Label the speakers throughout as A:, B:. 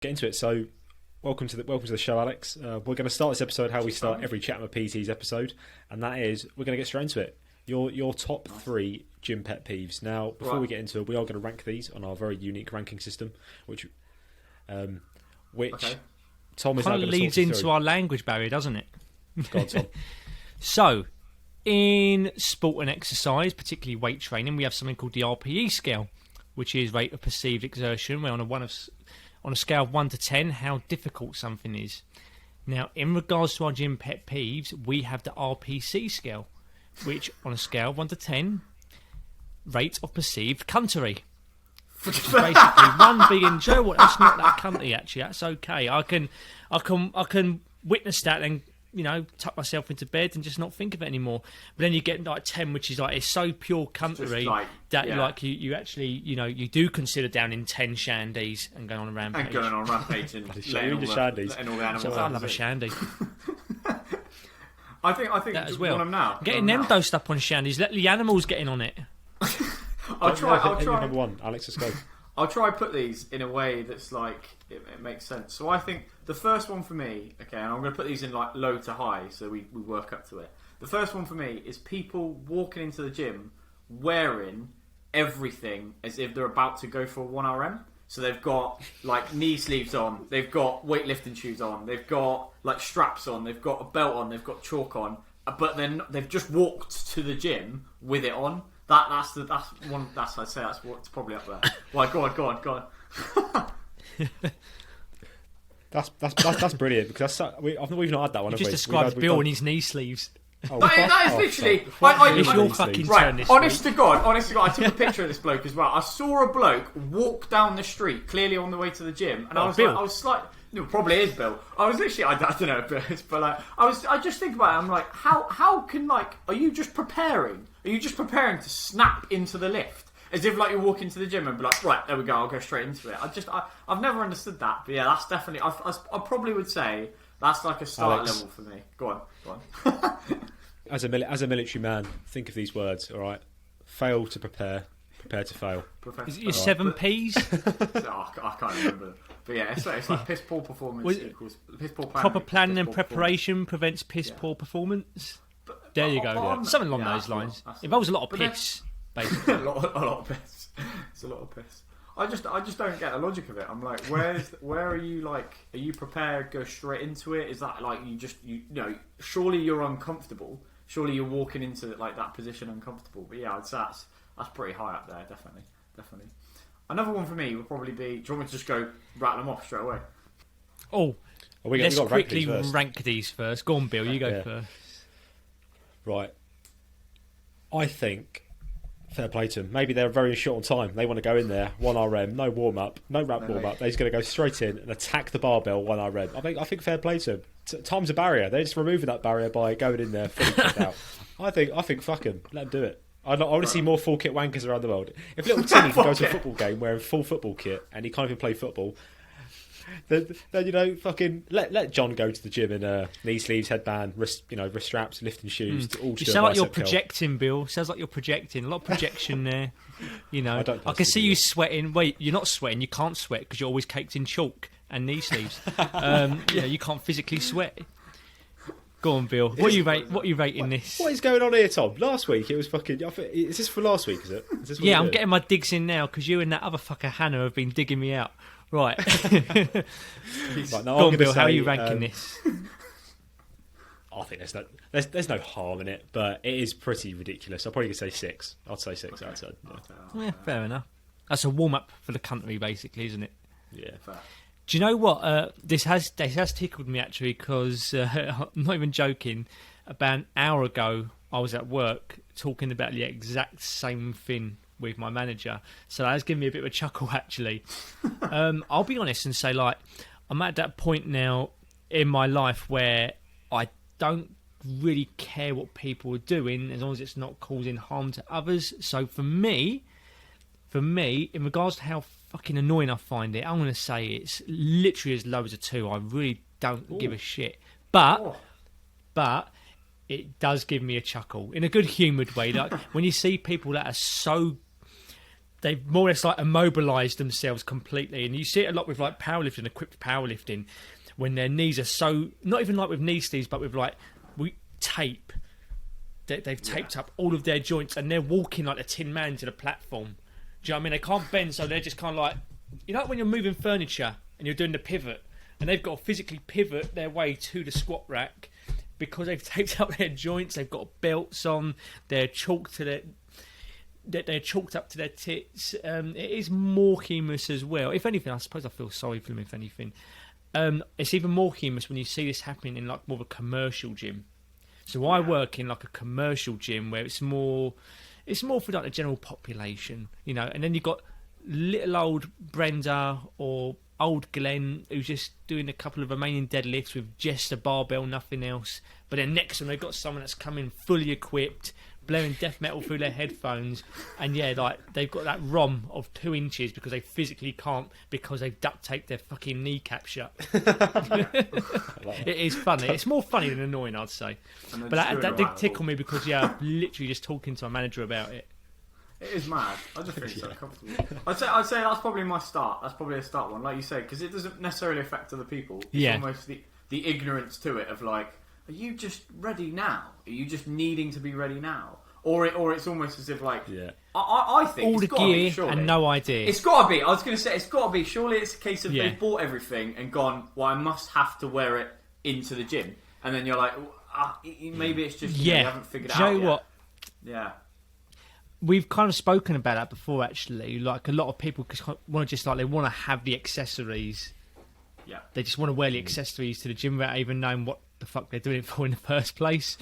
A: get into it. So, welcome to the show, Alex. We're going to start this episode how we start every Chat with PTs episode, and that is we're going to get straight into it. Your top three gym pet peeves. Now, before we get into it, we are going to rank these on our very unique ranking system, which Tom is now
B: kind
A: going
B: of
A: to
B: leads into our language barrier, doesn't it?
A: Go on, Tom.
B: So, in sport and exercise, particularly weight training, we have something called the RPE scale, which is rate of perceived exertion. We're on a scale of 1 to 10, how difficult something is. Now, in regards to our gym pet peeves, we have the RPC scale, which on a scale of 1 to 10, rate of perceived cuntery. Which is basically one being, Joe, what? That's not that cunty. Actually, that's okay. I can witness that and tuck myself into bed and just not think of it anymore. But then you get like 10, which is like it's so pure cuntery that you actually you do consider down in 10 shandies and going on a rampage.
C: And going on a rampage and letting all the animals.
B: So I love a shandy.
C: I think
B: that as well.
C: Now.
B: Getting them dosed up on shandies. Let the animals get in on it.
C: I'll try.
A: Number one, Alex, let's go.
C: I'll try put these in a way that's like it makes sense. So I think the first one for me, okay, and I'm going to put these in like low to high, so we work up to it. The first one for me is people walking into the gym wearing everything as if they're about to go for a 1RM. So they've got like knee sleeves on, they've got weightlifting shoes on, they've got like straps on, they've got a belt on, they've got chalk on, but then they've just walked to the gym with it on. That's I'd say that's what's probably up there. Well, go on.
A: That's brilliant because we've not had that one.
B: You just described Bill in his knee sleeves.
C: That is literally.
B: It's your fucking turn this
C: honest to God, I took a picture of this bloke as well. I saw a bloke walk down the street, clearly on the way to the gym, and I was slightly. No, probably is Bill. I was literally, I don't know if it is, but like, I just think about it. I'm like, how can like, are you just preparing? Are you just preparing to snap into the lift as if like you walk into the gym and be like, right, there we go, I'll go straight into it. I've never understood that, but yeah, that's definitely. I probably would say that's like a start level for me. Go on.
A: As a military man, think of these words. All right, fail to prepare to fail.
B: Is it your 7 Ps?
C: I can't remember. But yeah, it's like piss poor performance equals piss poor planning.
B: Proper planning and preparation prevents piss poor performance. There you go. Something along those lines. Involves a lot of piss, basically.
C: a lot of piss. It's a lot of piss. I just don't get the logic of it. I'm like, where are you like? Are you prepared? Go straight into it? Is that like you know? Surely you're uncomfortable. Surely you're walking into like that position uncomfortable. But yeah, that's pretty high up there. Definitely. Another one for me would probably be. Do you want me to just go rattle them off straight away?
B: Let's quickly rank these first. Go on, Bill. You go first.
A: Right. I think fair play to them. Maybe they're very short on time. They want to go in there 1RM, no warm up, no wrap warm up. They're just going to go straight in and attack the barbell 1RM. I think fair play to them. Time's a barrier. They're just removing that barrier by going in there fully kicked out. I think fuck them. Let them do it. I want to see more full kit wankers around the world. If little Timmy can go to a football game wearing full football kit and he can't even play football, then fucking let John go to the gym in knee sleeves, headband, wrist straps, lifting shoes.
B: You sound like you're projecting, Bill. Sounds like you're projecting. A lot of projection there. I can see you sweating. Wait, you're not sweating. You can't sweat because you're always caked in chalk and knee sleeves. You can't physically sweat. Go on, Bill. What are you rating this?
A: What is going on here, Tom? Last week it was fucking. Is this for last week? Is it?
B: Yeah, I'm getting my digs in now because you and that other fucker Hannah have been digging me out. Right.
A: Right,
B: go on, Bill. How are you ranking this?
A: I think there's no harm in it, but it is pretty ridiculous. I'll probably say 6. I'd say 6 out of 10.
B: Yeah, fair enough. That's a warm up for the country, basically, isn't it?
A: Yeah. Fair.
B: Do you know what? This has tickled me actually because I'm not even joking. About an hour ago, I was at work talking about the exact same thing with my manager. So that has given me a bit of a chuckle actually. I'll be honest and say like I'm at that point now in my life where I don't really care what people are doing as long as it's not causing harm to others. So for me, in regards to how fucking annoying I find it, I'm going to say it's literally as low as a 2. I really don't give a shit. But it does give me a chuckle in a good humoured way. Like when you see people that are so they've more or less like immobilised themselves completely, and you see it a lot with like powerlifting, equipped powerlifting, when their knees are so, not even like with knee sleeves, but with like tape. They've taped up all of their joints, and they're walking like a tin man to the platform. Do you know what I mean? They can't bend, so they're just kind of like, you know, when you're moving furniture and you're doing the pivot, and they've got to physically pivot their way to the squat rack because they've taped up their joints. They've got belts on. They're chalked to their. They're chalked up to their tits. It is more humorous as well. If anything, I suppose I feel sorry for them. If anything, it's even more humorous when you see this happening in like more of a commercial gym. So I work in like a commercial gym where it's more for like the general population, you know. And then you've got little old Brenda or old Glenn who's just doing a couple of Romanian deadlifts with just a barbell, nothing else. But then next to them they've got someone that's coming fully equipped, blaring death metal through their headphones, and yeah, like they've got that ROM of 2 inches because they physically can't, because they've duct taped their fucking kneecap shut. It is funny. It's more funny than annoying, I'd say. But that did tickle me because I'm literally just talking to my manager about it.
C: It is mad. I just feel so comfortable. I'd say that's probably my start. That's probably a start one, like you say, because it doesn't necessarily affect other people. It's almost the ignorance to it of like, are you just ready now? Are you just needing to be ready now? Or it's almost as if like, I think
B: all
C: it's
B: the
C: got to
B: gear
C: be, surely.
B: And no idea.
C: It's got to be. I was going to say it's got to be. Surely it's a case of they've bought everything and gone, well, I must have to wear it into the gym, and then you're like, maybe it's just you haven't figured it out yet.
B: You know what?
C: Yeah.
B: We've kind of spoken about that before, actually. Like a lot of people want to they want to have the accessories.
C: Yeah.
B: They just want to wear the accessories to the gym without even knowing what the fuck they're doing it for in the first place.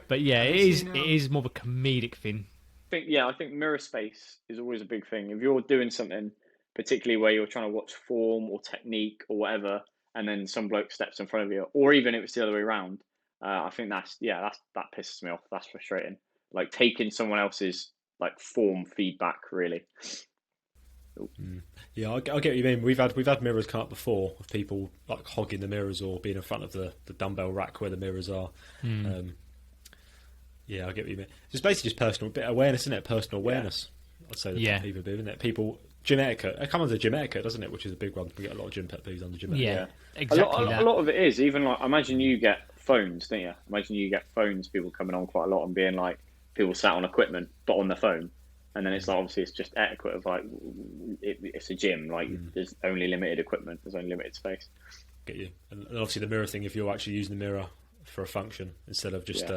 B: But yeah, it is more of a comedic thing.
D: I think mirror space is always a big thing. If you're doing something, particularly where you're trying to watch form or technique or whatever, and then some bloke steps in front of you, or even if it's the other way around, I think that pisses me off. That's frustrating. Like taking someone else's like form feedback, really.
A: Yeah, I get what you mean. We've had mirrors come up before of people like hogging the mirrors or being in front of the dumbbell rack where the mirrors are. Yeah, I get what you mean. It's basically just personal bit of awareness, isn't it? Personal awareness. I'd say that people do, isn't it? People, gym etiquette. It comes under gym etiquette, doesn't it? Which is a big one. We get a lot of gym pet peeves under gym etiquette.
B: Yeah, exactly.
D: A lot of it is even like, imagine you get phones, don't you? Imagine you get phones, people coming on quite a lot and being like, people sat on equipment but on their phone, and then it's like, obviously it's just etiquette of like, it's a gym, like there's only limited equipment, there's only limited space.
A: Get you. And obviously the mirror thing, if you're actually using the mirror for a function instead of just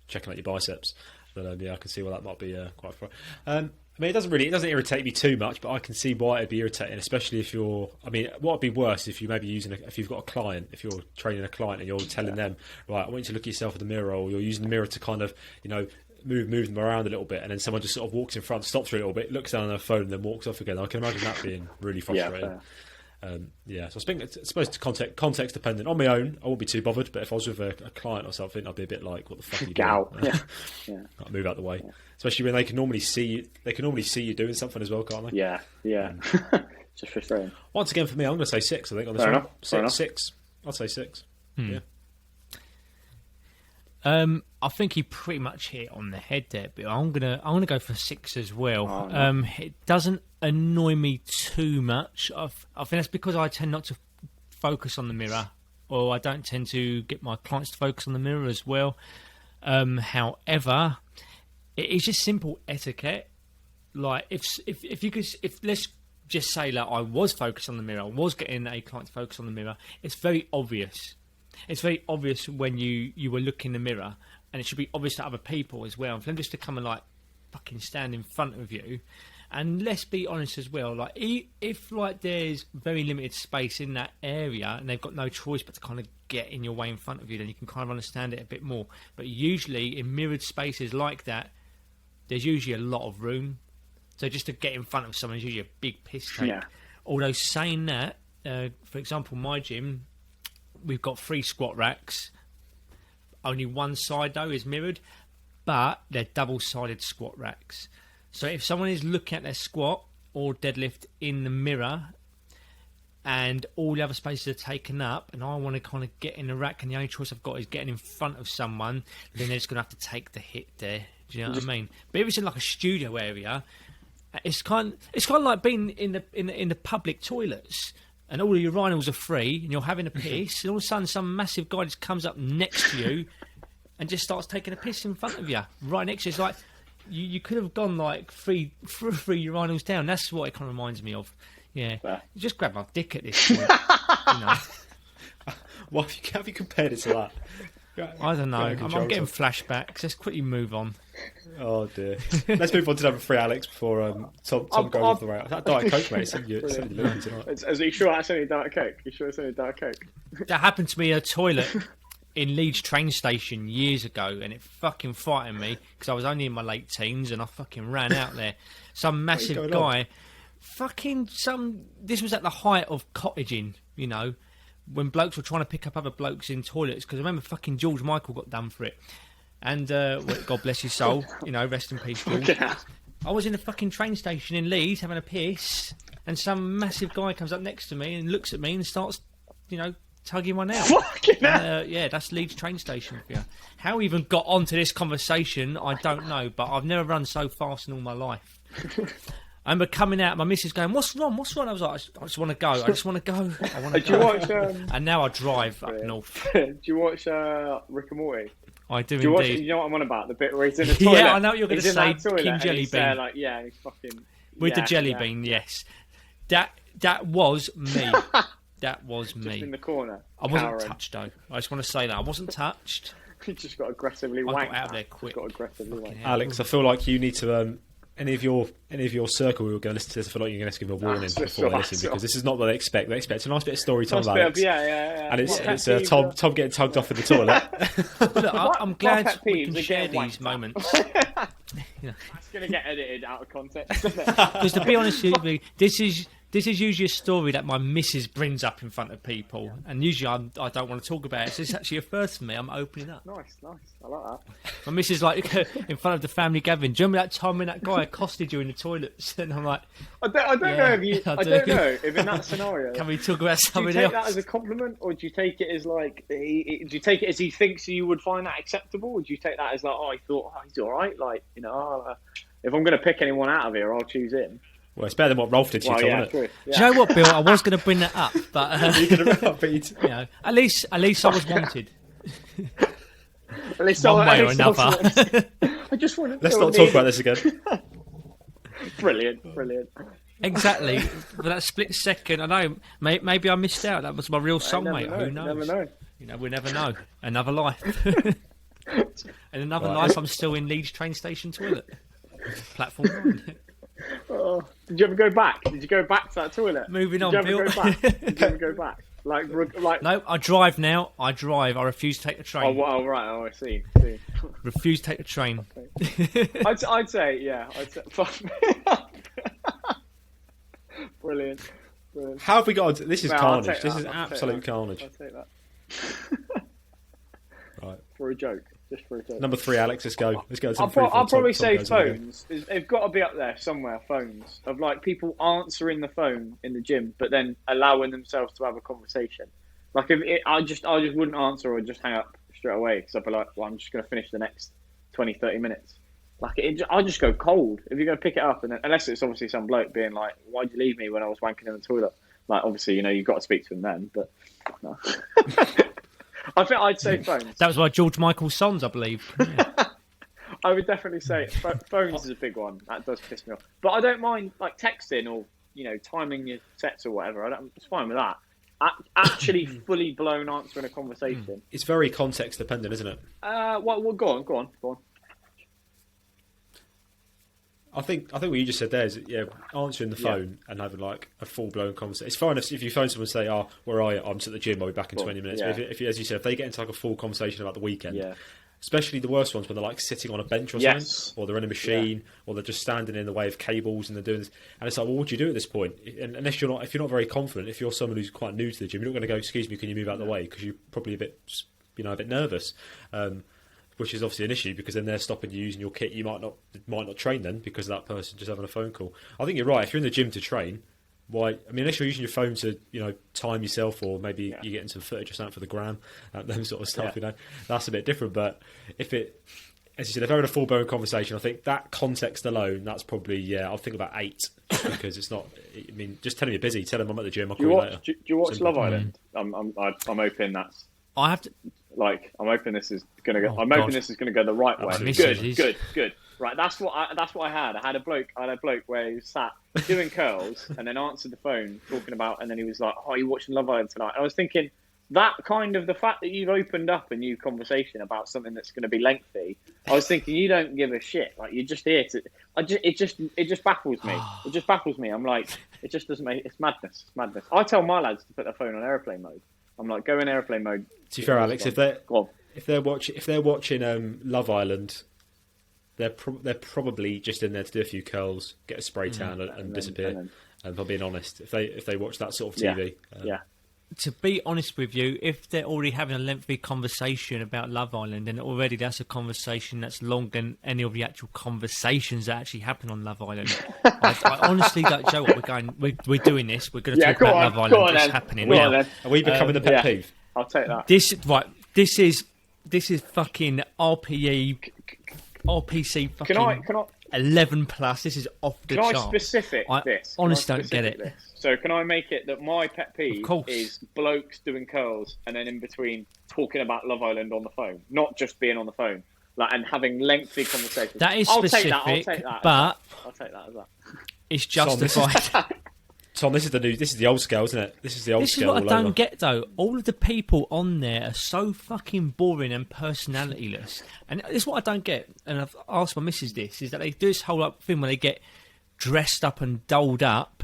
A: checking out your biceps, then I can see why that might be quite fun. I mean, it doesn't irritate me too much, but I can see why it'd be irritating, especially if you're. I mean, what would be worse if you maybe if you've got a client, if you're training a client and you're telling them, right, I want you to look at yourself in the mirror, or you're using the mirror to kind of, move them around a little bit, and then someone just sort of walks in front, stops for a little bit, looks down on their phone, and then walks off again. I can imagine that being really frustrating. So I think it's supposed to context dependent. On my own, I won't be too bothered, but if I was with a client or something, I'd be a bit like, "What the fuck are you doing?" I'd move out the way, especially when they can normally see you doing something as well, can't they?
D: Yeah. Just frustrating.
A: Once again, for me, I'm going to say 6. I think on this one, 6. I'd say 6. Yeah.
B: I think he pretty much hit it on the head there, but I'm gonna go for 6 as well. It doesn't annoy me too much. I think that's because I tend not to focus on the mirror, or I don't tend to get my clients to focus on the mirror as well. However, it is just simple etiquette. Like if let's just say that I was focused on the mirror, I was getting a client to focus on the mirror. It's very obvious. It's very obvious when you were looking in the mirror, and it should be obvious to other people as well. And for them just to come and like fucking stand in front of you, and let's be honest as well, like if like there's very limited space in that area and they've got no choice but to kind of get in your way in front of you, then you can kind of understand it a bit more. But usually in mirrored spaces like that, there's usually a lot of room. So just to get in front of someone is usually a big piss take.
D: Yeah.
B: Although saying that, for example, my gym, we've got 3 squat racks. Only one side though is mirrored, but they're double-sided squat racks. So if someone is looking at their squat or deadlift in the mirror, and all the other spaces are taken up, and I want to kind of get in the rack, and the only choice I've got is getting in front of someone, then they're just going to have to take the hit there. Do you know what I mean? But if it's in like a studio area, It's kind of like being in the public toilets, and all of your urinals are free, and you're having a piss, and all of a sudden some massive guy just comes up next to you and just starts taking a piss in front of you, right next to you. It's like you could have gone like three urinals down. That's what it kind of reminds me of. Yeah, you just grab my dick at this point. You know.
A: Why have you compared it to that?
B: I don't know. I'm getting flashbacks. Let's quickly move on.
A: Oh dear. Let's move on to number 3, Alex, before Tom goes off the rail. That Diet Coke, mate. It's looking tonight.
D: Are you sure that's only Diet Coke? You sure it's only Diet Coke?
B: That happened to me in a toilet in Leeds train station years ago, and it fucking frightened me because I was only in my late teens and I fucking ran out there. Some massive guy, this was at the height of cottaging, you know, when blokes were trying to pick up other blokes in toilets, because I remember fucking George Michael got done for it. And God bless his soul, you know, rest in peace, George. I was in a fucking train station in Leeds having a piss, and some massive guy comes up next to me and looks at me and starts, you know, tugging one out. Yeah, that's Leeds train station for you. How we even got onto this conversation, I don't know, but I've never run so fast in all my life. I remember coming out, my missus going, "What's wrong? What's wrong?" I was like, "I just want to go. I just want to go. I want to go."
D: Do you watch?
B: And now I drive up north.
D: Do you watch Rick and Morty?
B: I do
D: you
B: indeed.
D: You know what I'm on about? The bit where he's in the toilet.
B: Yeah, I know what you're going to say. King Jelly
D: he's
B: Bean.
D: Like, yeah, he's fucking
B: with the jelly bean. Yes, that was me. That was me.
D: Just in the corner.
B: I wasn't touched though. I just want to say that I wasn't touched.
D: He just got aggressively wanked.
B: I got out of there quick.
A: Alex, I feel like you need to any of your circle who are going to listen to this. I feel like you're going to give them a warning before they listen, because this is not what they expect. They expect a nice bit of story time, Alex.
D: Yeah.
A: And it's Tom getting tugged off in the toilet.
B: Look, I'm glad we can share these moments.
D: You know. It's going to get edited out of context, isn't it?
B: Because to be honest with you, this is usually a story that my missus brings up in front of people, and usually I don't want to talk about it. So it's actually a first for me. I'm opening up.
D: Nice. I like that.
B: My missus like in front of the family gathering. Do you remember that time when that guy accosted you in the toilets? And I'm like,
D: I don't know if you. I don't know if in that scenario.
B: Can we talk about something else?
D: Do you take that as a compliment, or do you take it as like? Do you take it as he thinks you would find that acceptable, or do you take that as like, oh, he thought, oh, he's all right, like, you know, if I'm going to pick anyone out of here, I'll choose him.
A: Well, it's better than what Rolf did to you, Tom, isn't it?
D: True. Yeah.
B: Do you know what, Bill? I was going to bring that up, but
A: you know,
B: at least I was wanted.
D: At least
B: one way or another.
D: I just want to.
A: Let's not talk about this again.
D: Brilliant.
B: Exactly. For that split second, I know. Maybe I missed out. That was my real soulmate. Who knows?
D: Never know.
B: You know, we never know. Another life. And another life, I'm still in Leeds train station toilet. Platform 9.
D: Oh, did you ever go back? Did you go back to that toilet?
B: Moving on,
D: Bill. Did you ever go back? Like
B: no, I drive now. I refuse to take the train.
D: Oh, right. Oh, I see.
B: Refuse to take the train.
D: Okay. I'd say. Fuck me. Brilliant.
A: How have we got on this is carnage. This is absolute carnage.
D: I'll take that.
A: Right.
D: For a joke. Just for a joke.
A: Number 3, Alex, let's go.
D: I'll probably say phones. They've got to be up there somewhere, phones. Of like people answering the phone in the gym, but then allowing themselves to have a conversation. Like I just wouldn't answer or just hang up straight away, because I'd be like, well, I'm just going to finish the next 20-30 minutes. Like I'll just go cold if you're going to pick it up, and then, unless it's obviously some bloke being like, why'd you leave me when I was wanking in the toilet? Like, obviously, you know, you've got to speak to him then, but no. I think I'd say phones.
B: That was one of George Michael's songs, I believe. Yeah.
D: I would definitely say phones is a big one. That does piss me off. But I don't mind like texting or, you know, timing your sets or whatever. It's fine with that. Actually, fully blown answering a conversation.
A: It's very context dependent, isn't it?
D: Well, go on.
A: I think what you just said there is, answering the phone and having like a full blown conversation. It's fine if you phone someone and say, "Oh, where are you? I'm just at the gym. I'll be back in 20 minutes."
D: Yeah.
A: But if as you said, if they get into like a full conversation about the weekend, especially the worst ones when they're like sitting on a bench or something, or they're in a machine, or they're just standing in the way of cables and they're doing this, and it's like, well, what do you do at this point? And if you're not very confident, if you're someone who's quite new to the gym, you're not going to go, "Excuse me, can you move out of the way?" Because you're probably a bit nervous. Which is obviously an issue, because then they're stopping you using your kit. You might not train then because of that person just having a phone call. I think you're right. If you're in the gym to train, why? I mean, unless you're using your phone to, you know, time yourself, or maybe you're getting some footage or something for the gram, them sort of stuff. You know, that's a bit different. But if as you said, if they're in a full-blown conversation, I think that context alone, that's probably, I'll think about 8, because it's not, I mean, just telling me you're busy, tell them I'm at the gym, I'll call you later.
D: Do you watch
A: Simple.
D: Love Island? I'm hoping that's
B: I have to.
D: like, I'm hoping this is gonna go.
B: Oh,
D: I'm
B: God.
D: hoping this is gonna go the right way.
A: Absolutely.
D: Good. Right, that's what I had. I had a bloke where he was sat doing curls and then answered the phone talking about, and then he was like, "Oh, you watching Love Island tonight?" I was thinking that kind of the fact that you've opened up a new conversation about something that's going to be lengthy. I was thinking you don't give a shit. Like, you're just here to. It just baffles me. It just baffles me. I'm like, it just doesn't make. It's madness. It's madness. I tell my lads to put their phone on airplane mode. I'm like, go in airplane mode.
A: To be fair, Alex, if they're watching Love Island, they're probably just in there to do a few curls, get a spray tan, and disappear. And if I'm being honest, if they watch that sort of TV,
B: To be honest with you, if they're already having a lengthy conversation about Love Island, then already that's a conversation that's longer than any of the actual conversations that actually happen on Love Island. I honestly don't know what we're doing this. We're going to talk about Love Island. It's happening now.
A: Are we becoming the pet peeve?
D: I'll take that.
B: This is fucking RPC fucking
D: Can I
B: 11 plus. This is off the chart.
D: Can I specific this?
B: Honestly, don't get it.
D: So can I make it that my pet peeve
B: Of course.
D: is blokes doing curls and then in between talking about Love Island on the phone, not just being on the phone, like, and having lengthy conversations.
B: That is
D: I'll
B: specific,
D: take that,
B: but
D: I'll take that as that.
B: it's justified.
A: Tom, this is the old scale, isn't it? This is the old
B: This is
A: scale.
B: what I
A: all
B: don't
A: over.
B: get though. All of the people on there are so fucking boring and personalityless, and this is what I don't get. And I've asked my missus this: is that they do this whole up thing where they get dressed up and dolled up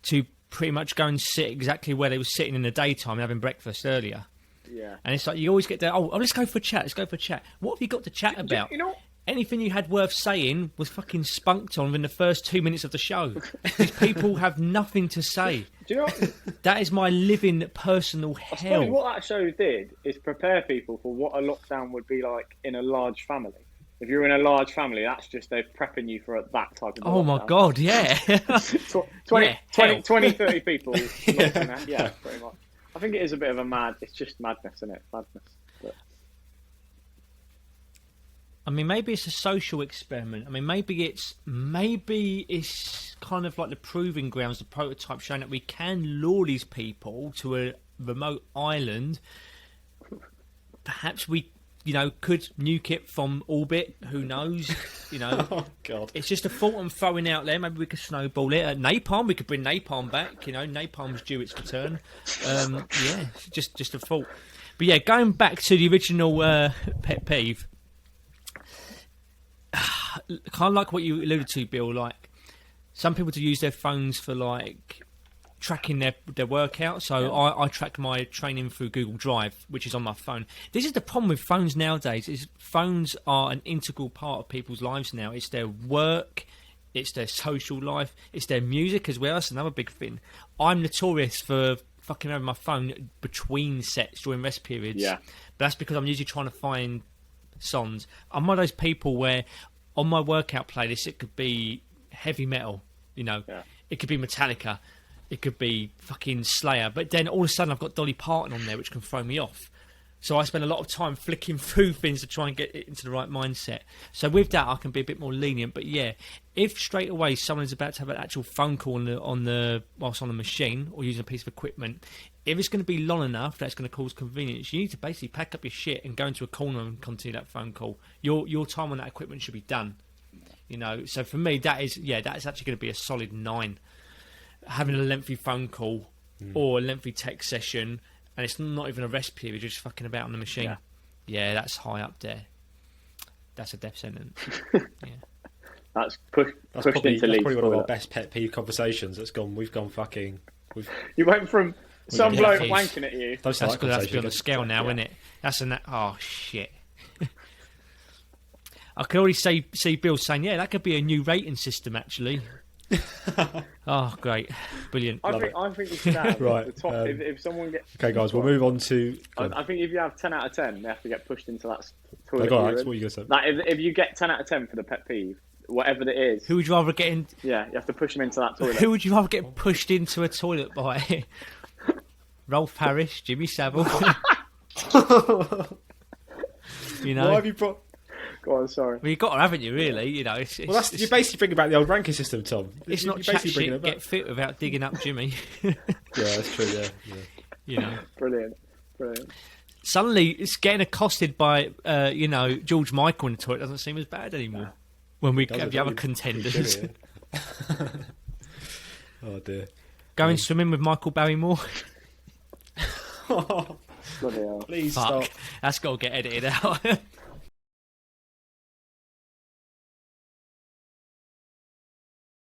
B: to pretty much go and sit exactly where they were sitting in the daytime and having breakfast earlier.
D: Yeah.
B: And it's like you always get there. Oh, let's go for a chat. Let's go for a chat. What have you got to chat about?
D: You know.
B: Anything you had worth saying was fucking spunked on in the first 2 minutes of the show. These people have nothing to say.
D: Do you know?
B: That is my living personal
D: I suppose
B: hell.
D: what that show did is prepare people for what a lockdown would be like in a large family. If you're in a large family, that's just they're prepping you for that type of
B: Oh my
D: lockdown.
B: God, yeah.
D: 20, 30 people.
A: Yeah.
D: Yeah, pretty much. I think it is a bit of a it's just madness, isn't it? Madness. But
B: I mean, maybe it's a social experiment. I mean, maybe it's kind of like the proving grounds, the prototype showing that we can lure these people to a remote island. Perhaps we, could nuke it from orbit. Who knows?
A: Oh God!
B: It's just a thought I'm throwing out there. Maybe we could snowball it. Napalm, we could bring napalm back. Napalm's due its return. Yeah, just a thought. But yeah, going back to the original pet peeve. Kind of like what you alluded to, Bill. Like, some people to use their phones for like tracking their workout. So I track my training through Google Drive, which is on my phone. This is the problem with phones nowadays: is phones are an integral part of people's lives now. It's their work, it's their social life, it's their music as well. That's another big thing. I'm notorious for fucking having my phone between sets during rest periods.
D: Yeah,
B: but that's because I'm usually trying to find songs. I'm one of those people where on my workout playlist it could be heavy metal, it could be Metallica, it could be fucking Slayer, but then all of a sudden I've got Dolly Parton on there, which can throw me off. So I spend a lot of time flicking through things to try and get it into the right mindset. So with that, I can be a bit more lenient. But yeah, if straight away someone is about to have an actual phone call whilst on the machine or using a piece of equipment, if it's going to be long enough that's going to cause convenience, you need to basically pack up your shit and go into a corner and continue that phone call. Your time on that equipment should be done. So for me, that's actually going to be a solid 9. Having a lengthy phone call or a lengthy text session, and it's not even a rest period, you're just fucking about on the machine. Yeah, that's high up there. That's a death sentence. Yeah.
D: That's pushed
A: probably,
D: into
A: that's
D: Leeds.
A: probably one of our best pet peeve conversations. We've gone fucking.
D: You went from some
B: Yeah,
D: bloke
B: it is.
D: wanking at you.
A: That's
B: That's going to have to be on the
A: conversation.
B: scale now, isn't it? That's oh shit. I can already see Bill saying, yeah, that could be a new rating system actually. Oh, great. Brilliant.
D: I think you should have
A: Right,
D: the top. If someone gets
A: Okay, guys, we'll move on to.
D: I think if you have 10 out of 10, they have to get pushed into that
A: Oh,
D: toilet.
A: go on, Alex, what are you going to say?
D: Like, if you get 10 out of 10 for the pet peeve, whatever it is,
B: Who would you rather get in?
D: yeah, you have to push them into that toilet.
B: Who would you rather get pushed into a toilet by? Rolf Harris, Jimmy Savile.
A: Why have you brought?
D: Go on, sorry.
B: Well, you've got to, haven't you? Really, you know. It's,
A: Well, you're basically bringing back the old ranking system, Tom.
B: it's
A: You're
B: not chat
A: basically bringing
B: shit.
A: it back.
B: Get fit without digging up Jimmy.
A: Yeah, that's true. Yeah.
B: You know.
D: Brilliant.
B: Suddenly, it's getting accosted by George Michael in the toilet doesn't seem as bad anymore. When we have the other contenders.
A: Oh dear.
B: Going swimming with Michael Barrymore.
D: Bloody hell.
A: Please
B: Fuck.
A: stop.
B: That's got to get edited out.